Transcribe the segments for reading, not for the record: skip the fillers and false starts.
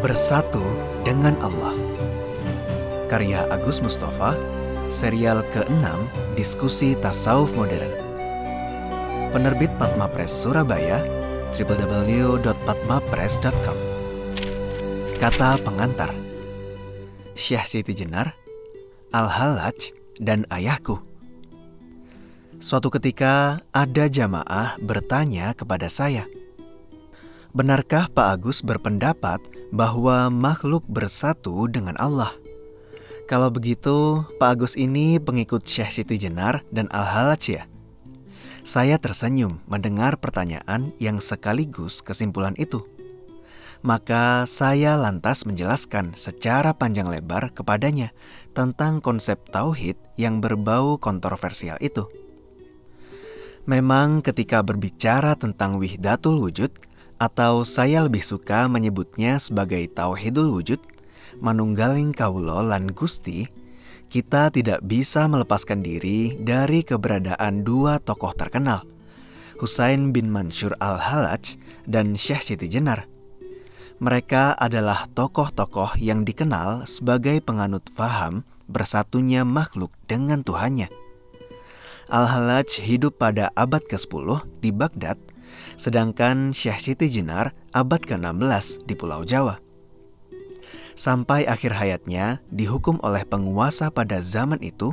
Bersatu dengan Allah. Karya Agus Mustafa, serial ke-6 Diskusi Tasawuf Modern. Penerbit Padma Press Surabaya, www.padmapress.com. Kata pengantar: Syekh Siti Jenar, Al-Hallaj, dan ayahku. Suatu ketika ada jamaah bertanya kepada saya, benarkah Pak Agus berpendapat bahwa makhluk bersatu dengan Allah? Kalau begitu, Pak Agus ini pengikut Syekh Siti Jenar dan Al-Hallaj ya? Saya tersenyum mendengar pertanyaan yang sekaligus kesimpulan itu. Maka saya lantas menjelaskan secara panjang lebar kepadanya tentang konsep tauhid yang berbau kontroversial itu. Memang ketika berbicara tentang wihdatul wujud, atau saya lebih suka menyebutnya sebagai tauhidul wujud, manunggaling kaulo lan Gusti, kita tidak bisa melepaskan diri dari keberadaan dua tokoh terkenal, Husain bin Mansur Al-Hallaj dan Syekh Siti Jenar. Mereka adalah tokoh-tokoh yang dikenal sebagai penganut faham bersatunya makhluk dengan Tuhannya. Al-Hallaj hidup pada abad ke-10 di Baghdad, sedangkan Syekh Siti Jenar abad ke-16 di Pulau Jawa. Sampai akhir hayatnya dihukum oleh penguasa pada zaman itu,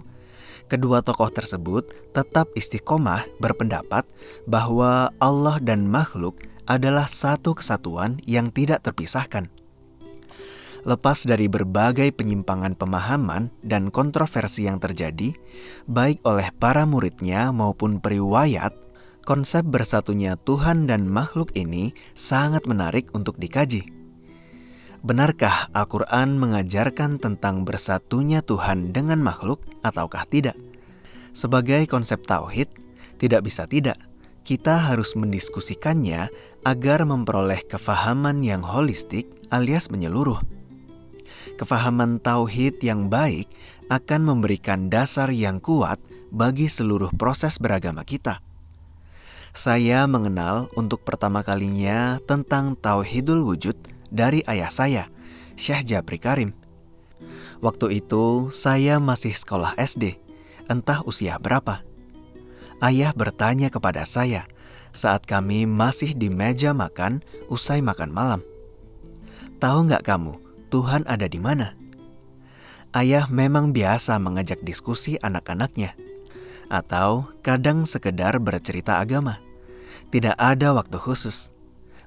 kedua tokoh tersebut tetap istiqomah berpendapat bahwa Allah dan makhluk adalah satu kesatuan yang tidak terpisahkan. Lepas dari berbagai penyimpangan pemahaman dan kontroversi yang terjadi, baik oleh para muridnya maupun periwayat, konsep bersatunya Tuhan dan makhluk ini sangat menarik untuk dikaji. Benarkah Al-Quran mengajarkan tentang bersatunya Tuhan dengan makhluk ataukah tidak? Sebagai konsep tauhid, tidak bisa tidak, kita harus mendiskusikannya agar memperoleh kefahaman yang holistik alias menyeluruh. Kefahaman tauhid yang baik akan memberikan dasar yang kuat bagi seluruh proses beragama kita. Saya mengenal untuk pertama kalinya tentang tauhidul wujud dari ayah saya, Syekh Jabri Karim. Waktu itu saya masih sekolah SD, entah usia berapa. Ayah bertanya kepada saya saat kami masih di meja makan usai makan malam, "Tahu nggak kamu, Tuhan ada di mana?" Ayah memang biasa mengajak diskusi anak-anaknya, atau kadang sekedar bercerita agama. Tidak ada waktu khusus.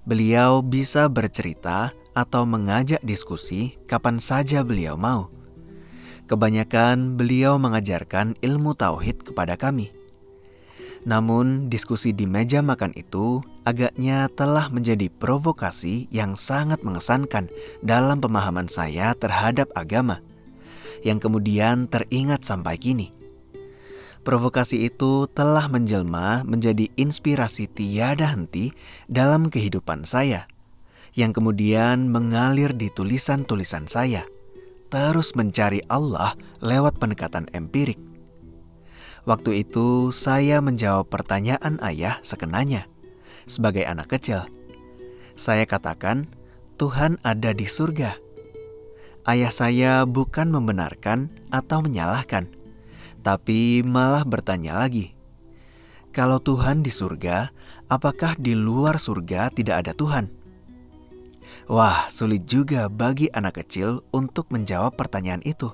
Beliau bisa bercerita atau mengajak diskusi kapan saja beliau mau. Kebanyakan beliau mengajarkan ilmu tauhid kepada kami. Namun diskusi di meja makan itu agaknya telah menjadi provokasi yang sangat mengesankan dalam pemahaman saya terhadap agama, yang kemudian teringat sampai kini. Provokasi itu telah menjelma menjadi inspirasi tiada henti dalam kehidupan saya, yang kemudian mengalir di tulisan-tulisan saya, terus mencari Allah lewat pendekatan empirik. Waktu itu saya menjawab pertanyaan ayah sekenanya, sebagai anak kecil. Saya katakan, Tuhan ada di surga. Ayah saya bukan membenarkan atau menyalahkan, tapi malah bertanya lagi, kalau Tuhan di surga, apakah di luar surga tidak ada Tuhan? Wah, sulit juga bagi anak kecil untuk menjawab pertanyaan itu.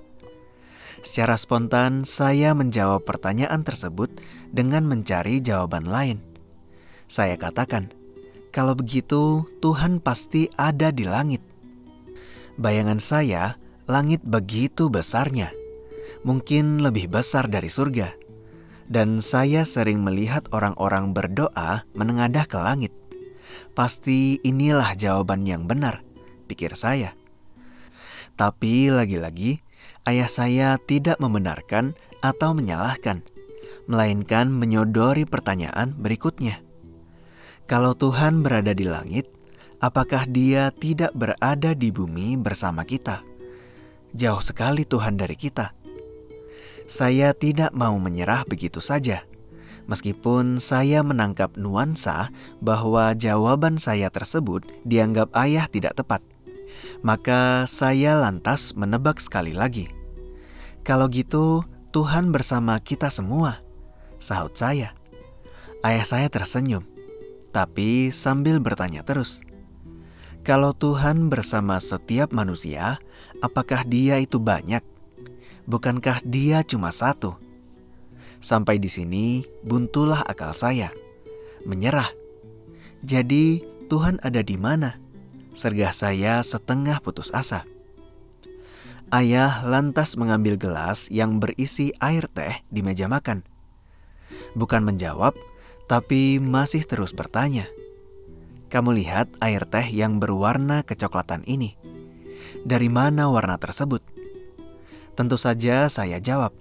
Secara spontan, saya menjawab pertanyaan tersebut dengan mencari jawaban lain. Saya katakan, kalau begitu Tuhan pasti ada di langit. Bayangan saya, langit begitu besarnya, mungkin lebih besar dari surga. Dan saya sering melihat orang-orang berdoa menengadah ke langit. Pasti inilah jawaban yang benar, pikir saya. Tapi lagi-lagi, ayah saya tidak membenarkan atau menyalahkan, melainkan menyodori pertanyaan berikutnya. Kalau Tuhan berada di langit, apakah Dia tidak berada di bumi bersama kita? Jauh sekali Tuhan dari kita. Saya tidak mau menyerah begitu saja, meskipun saya menangkap nuansa bahwa jawaban saya tersebut dianggap ayah tidak tepat. Maka saya lantas menebak sekali lagi. "Kalau gitu, Tuhan bersama kita semua," sahut saya. Ayah saya tersenyum, tapi sambil bertanya terus, "Kalau Tuhan bersama setiap manusia, apakah Dia itu banyak? Bukankah Dia cuma satu?" Sampai di sini buntulah akal saya. Menyerah. "Jadi Tuhan ada di mana?" sergah saya setengah putus asa. Ayah lantas mengambil gelas yang berisi air teh di meja makan. Bukan menjawab, tapi masih terus bertanya, "Kamu lihat air teh yang berwarna kecoklatan ini? Dari mana warna tersebut?" Tentu saja saya jawab,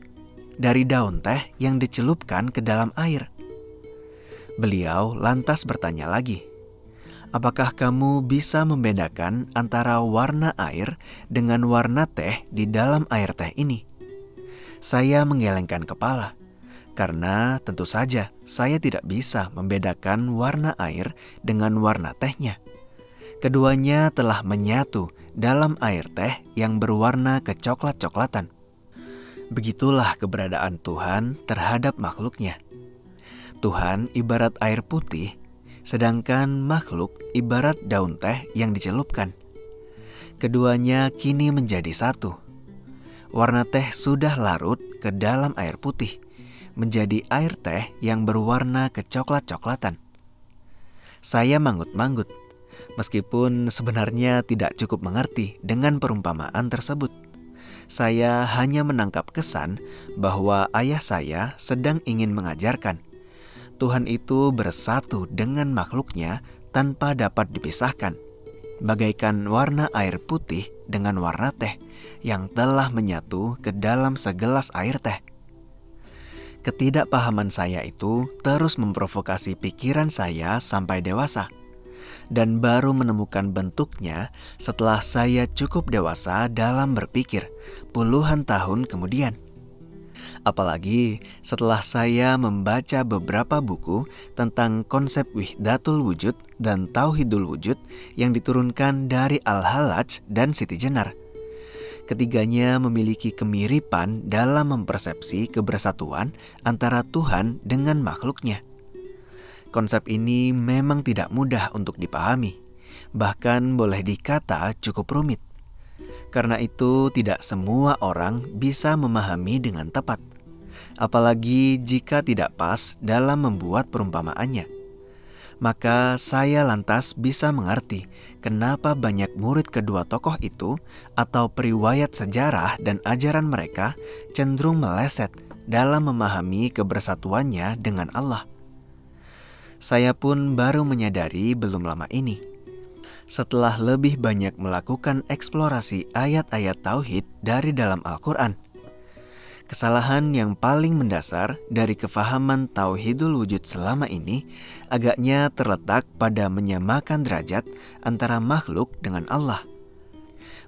"Dari daun teh yang dicelupkan ke dalam air." Beliau lantas bertanya lagi, "Apakah kamu bisa membedakan antara warna air dengan warna teh di dalam air teh ini?" Saya menggelengkan kepala, karena tentu saja saya tidak bisa membedakan warna air dengan warna tehnya. Keduanya telah menyatu dalam air teh yang berwarna kecoklat-coklatan. Begitulah keberadaan Tuhan terhadap makhluknya. Tuhan ibarat air putih, sedangkan makhluk ibarat daun teh yang dicelupkan. Keduanya kini menjadi satu. Warna teh sudah larut ke dalam air putih, menjadi air teh yang berwarna kecoklat-coklatan. Saya manggut-manggut, meskipun sebenarnya tidak cukup mengerti dengan perumpamaan tersebut. Saya hanya menangkap kesan bahwa ayah saya sedang ingin mengajarkan Tuhan itu bersatu dengan makhluknya tanpa dapat dipisahkan, bagaikan warna air putih dengan warna teh yang telah menyatu ke dalam segelas air teh. Ketidakpahaman saya itu terus memprovokasi pikiran saya sampai dewasa, dan baru menemukan bentuknya setelah saya cukup dewasa dalam berpikir puluhan tahun kemudian. Apalagi setelah saya membaca beberapa buku tentang konsep Wihdatul Wujud dan Tauhidul Wujud yang diturunkan dari Al-Hallaj dan Siti Jenar. Ketiganya memiliki kemiripan dalam mempersepsi kebersatuan antara Tuhan dengan makhluknya. Konsep ini memang tidak mudah untuk dipahami, bahkan boleh dikata cukup rumit. Karena itu tidak semua orang bisa memahami dengan tepat, apalagi jika tidak pas dalam membuat perumpamaannya. Maka saya lantas bisa mengerti kenapa banyak murid kedua tokoh itu atau periwayat sejarah dan ajaran mereka cenderung meleset dalam memahami kebersatuannya dengan Allah. Saya pun baru menyadari belum lama ini, setelah lebih banyak melakukan eksplorasi ayat-ayat tauhid dari dalam Al-Quran. Kesalahan yang paling mendasar dari kefahaman Tauhidul Wujud selama ini agaknya terletak pada menyamakan derajat antara makhluk dengan Allah.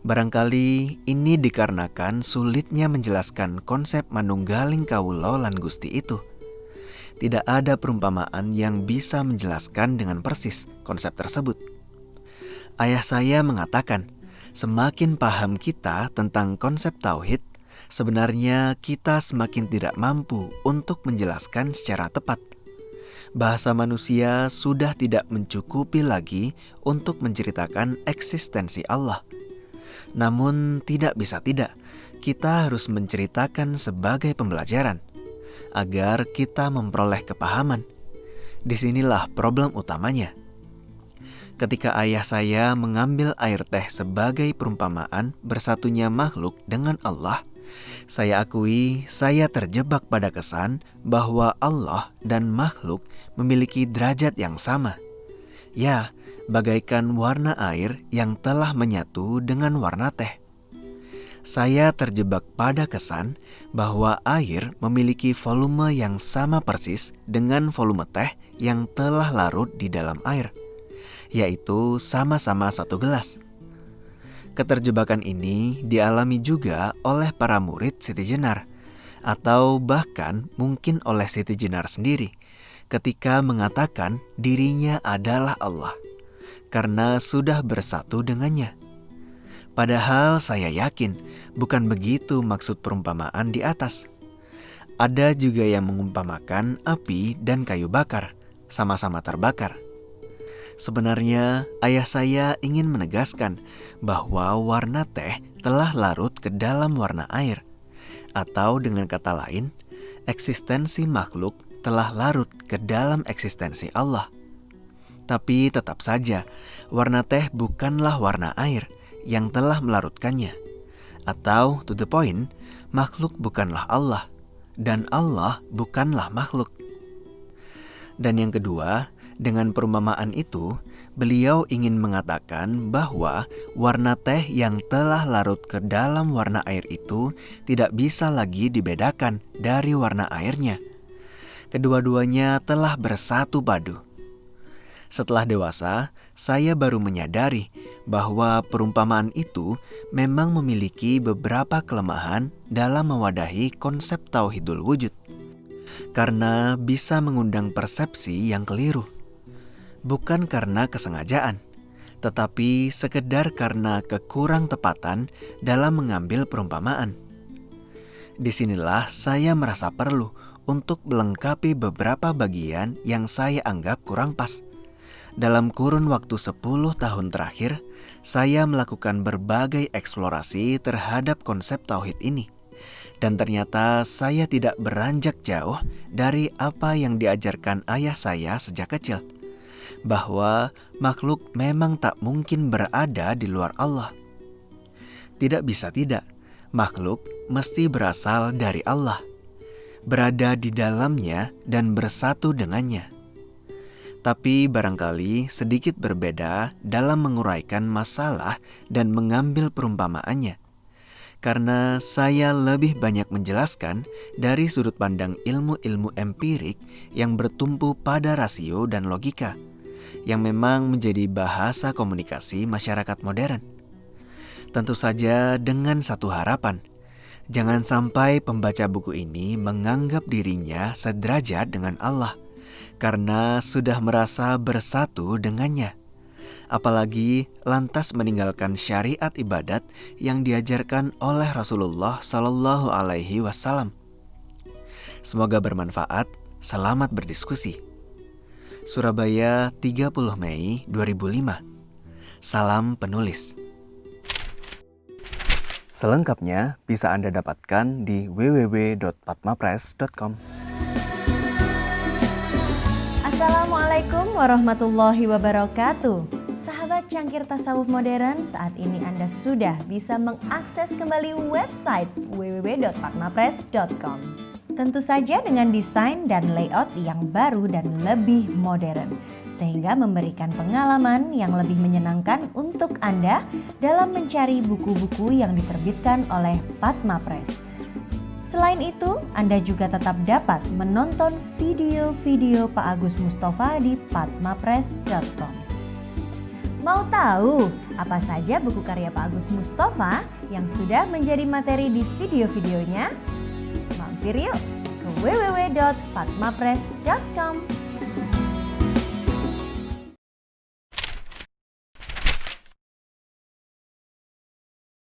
Barangkali ini dikarenakan sulitnya menjelaskan konsep manunggaling kawula lan Gusti itu. Tidak ada perumpamaan yang bisa menjelaskan dengan persis konsep tersebut. Ayah saya mengatakan, semakin paham kita tentang konsep tauhid, sebenarnya kita semakin tidak mampu untuk menjelaskan secara tepat. Bahasa manusia sudah tidak mencukupi lagi untuk menceritakan eksistensi Allah. Namun tidak bisa tidak, kita harus menceritakan sebagai pembelajaran, agar kita memperoleh kepahaman. Disinilah problem utamanya. Ketika ayah saya mengambil air teh sebagai perumpamaan bersatunya makhluk dengan Allah, saya akui saya terjebak pada kesan bahwa Allah dan makhluk memiliki derajat yang sama. Ya, bagaikan warna air yang telah menyatu dengan warna teh. Saya terjebak pada kesan bahwa air memiliki volume yang sama persis dengan volume teh yang telah larut di dalam air, yaitu sama-sama satu gelas. Keterjebakan ini dialami juga oleh para murid Siti Jenar, atau bahkan mungkin oleh Siti Jenar sendiri ketika mengatakan dirinya adalah Allah, karena sudah bersatu dengannya. Padahal saya yakin bukan begitu maksud perumpamaan di atas. Ada juga yang mengumpamakan api dan kayu bakar, sama-sama terbakar. Sebenarnya ayah saya ingin menegaskan bahwa warna teh telah larut ke dalam warna air. Atau dengan kata lain, eksistensi makhluk telah larut ke dalam eksistensi Allah. Tapi tetap saja, warna teh bukanlah warna air yang telah melarutkannya. Atau to the point, makhluk bukanlah Allah, dan Allah bukanlah makhluk. Dan yang kedua, dengan perumpamaan itu, beliau ingin mengatakan bahwa warna teh yang telah larut ke dalam warna air itu tidak bisa lagi dibedakan dari warna airnya. Kedua-duanya telah bersatu padu. Setelah dewasa, saya baru menyadari bahwa perumpamaan itu memang memiliki beberapa kelemahan dalam mewadahi konsep tauhidul wujud. Karena bisa mengundang persepsi yang keliru. Bukan karena kesengajaan, tetapi sekedar karena kekurang tepatan dalam mengambil perumpamaan. Disinilah saya merasa perlu untuk melengkapi beberapa bagian yang saya anggap kurang pas. Dalam kurun waktu 10 tahun terakhir, saya melakukan berbagai eksplorasi terhadap konsep tauhid ini. Dan ternyata saya tidak beranjak jauh dari apa yang diajarkan ayah saya sejak kecil. Bahwa makhluk memang tak mungkin berada di luar Allah. Tidak bisa tidak, makhluk mesti berasal dari Allah. Berada di dalamnya dan bersatu dengannya. Tapi barangkali sedikit berbeda dalam menguraikan masalah dan mengambil perumpamaannya. Karena saya lebih banyak menjelaskan dari sudut pandang ilmu-ilmu empirik yang bertumpu pada rasio dan logika, yang memang menjadi bahasa komunikasi masyarakat modern. Tentu saja dengan satu harapan, jangan sampai pembaca buku ini menganggap dirinya sederajat dengan Allah, karena sudah merasa bersatu dengannya. Apalagi lantas meninggalkan syariat ibadat yang diajarkan oleh Rasulullah Sallallahu Alaihi Wasallam. Semoga bermanfaat. Selamat berdiskusi. Surabaya, 30 Mei 2005. Salam penulis. Selengkapnya bisa Anda dapatkan di www.patmapress.com. Assalamualaikum warahmatullahi wabarakatuh. Sahabat cangkir tasawuf modern, saat ini Anda sudah bisa mengakses kembali website www.patmapress.com. Tentu saja dengan desain dan layout yang baru dan lebih modern, sehingga memberikan pengalaman yang lebih menyenangkan untuk Anda dalam mencari buku-buku yang diterbitkan oleh Patma Press. Selain itu, Anda juga tetap dapat menonton video-video Pak Agus Mustafa di patmapress.com. Mau tahu apa saja buku karya Pak Agus Mustafa yang sudah menjadi materi di video-videonya? Mampir yuk ke www.patmapress.com.